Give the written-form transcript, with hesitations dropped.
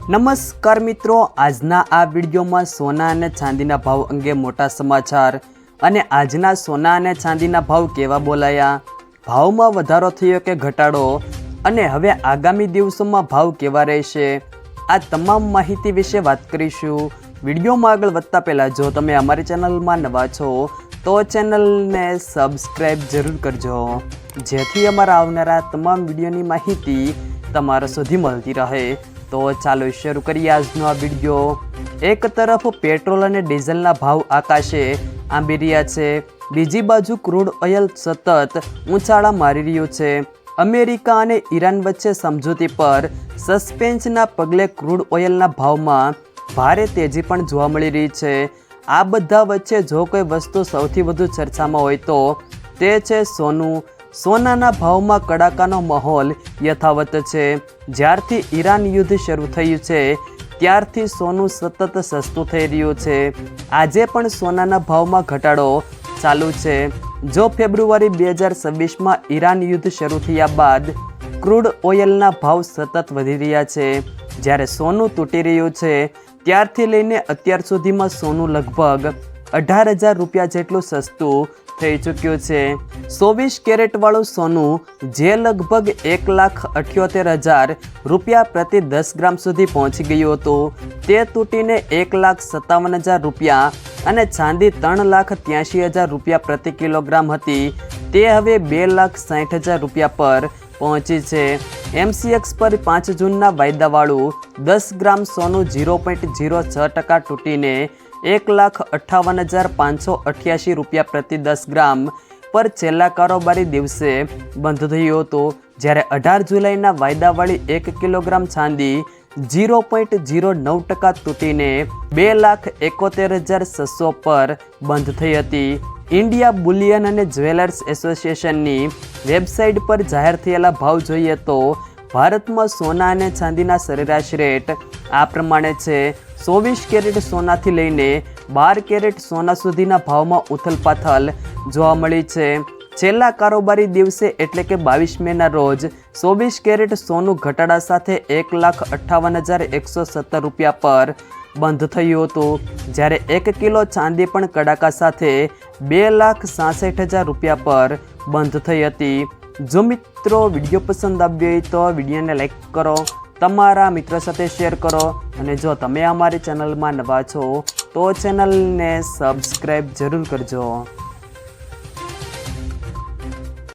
નમસ્કાર મિત્રો, આજના આ વિડીયોમાં સોના અને ચાંદીના ભાવ અંગે મોટા સમાચાર અને આજના સોના અને ચાંદીના ભાવ કેવા બોલાયા, ભાવમાં વધારો થયો કે ઘટાડો અને હવે આગામી દિવસોમાં ભાવ કેવા રહેશે, આ તમામ માહિતી વિશે વાત કરીશું। વિડીયોમાં આગળ વધતા પહેલાં જો તમે અમારી ચેનલમાં નવા છો તો ચેનલને સબસ્ક્રાઈબ જરૂર કરજો, જેથી અમારા આવનારા તમામ વિડીયોની માહિતી તમારા સુધી મળતી રહે। તો ચાલો શરૂ કરીએ આજનો આ વિડીયો। એક તરફ પેટ્રોલ અને ડીઝલના ભાવ આકાશે આંબી રહ્યા છે, બીજી બાજુ ક્રૂડ ઓઇલ સતત ઊંચાળા મારી રહ્યું છે। અમેરિકા અને ઈરાન વચ્ચે સમજૂતી પર સસ્પેન્સના પગલે ક્રૂડ ઓઇલના ભાવમાં ભારે તેજી પણ જોવા મળી રહી છે। આ બધા વચ્ચે જો કોઈ વસ્તુ સૌથી વધુ ચર્ચામાં હોય તો તે છે સોનું। સોનાના ભાવમાં કડાકાનો માહોલ યથાવત છે। જ્યારથી ઈરાન યુદ્ધ શરૂ થયું છે ત્યારથી સોનું સતત સસ્તું થઈ રહ્યું છે। આજે પણ સોનાના ભાવમાં ઘટાડો ચાલુ છે। જો ફેબ્રુઆરી 2026માં ઈરાન યુદ્ધ શરૂ થયા બાદ ક્રૂડ ઓઇલના ભાવ સતત વધી રહ્યા છે, જ્યારે સોનું તૂટી રહ્યું છે ત્યારથી લઈને અત્યાર સુધીમાં સોનું લગભગ 18,000 રૂપિયા જેટલું સસ્તું થઈ ચૂક્યું છે। 24 કેરેટવાળું સોનું જે લગભગ 1,78,000 રૂપિયા પ્રતિ 10 ગ્રામ સુધી પહોંચી ગયું હતું તે તૂટીને 1,57,000 રૂપિયા અને ચાંદી 3,83,000 રૂપિયા પ્રતિ કિલોગ્રામ હતી તે હવે 2,60,000 રૂપિયા પર પહોંચી છે। MCX પર 5 જૂનના વાયદાવાળું 10 ગ્રામ સોનું 0.06% તૂટીને 1,58,588 રૂપિયા પ્રતિ 10 ગ્રામ પર છેલ્લા કારોબારી દિવસે બંધ થયું હતું, જ્યારે 18 જુલાઈના વાયદાવાળી 1 કિલોગ્રામ ચાંદી 0.09% તૂટીને 2,71,600 પર બંધ થઈ હતી। ઇન્ડિયા બુલિયન અને જ્વેલર્સ એસોસિએશનની વેબસાઇટ પર જાહેર થયેલા ભાવ જોઈએ તો ભારતમાં સોના અને ચાંદીના સરેરાશ રેટ આ પ્રમાણે છે। 24 કેરેટ સોનાથી લઈને 12 કેરેટ સોના સુધીના ભાવમાં ઉથલપાથલ જોવા મળી છે। છેલ્લા કારોબારી દિવસે એટલે કે 22 મેના રોજ 24 કેરેટ સોનું ઘટાડા સાથે 1,58,117 રૂપિયા પર બંધ થયું હતું, જ્યારે 1 કિલો ચાંદી પણ કડાકા સાથે 2,66,000 રૂપિયા પર બંધ થઈ હતી। જો મિત્રો વિડીયો પસંદ આવ્યો હોય તો વિડીયોને લાઈક કરો, તમારા મિત્રો સાથે શેર કરો અને જો તમે અમારી ચેનલમાં નવા છો તો ચેનલને સબસ્ક્રાઈબ જરૂર કરજો।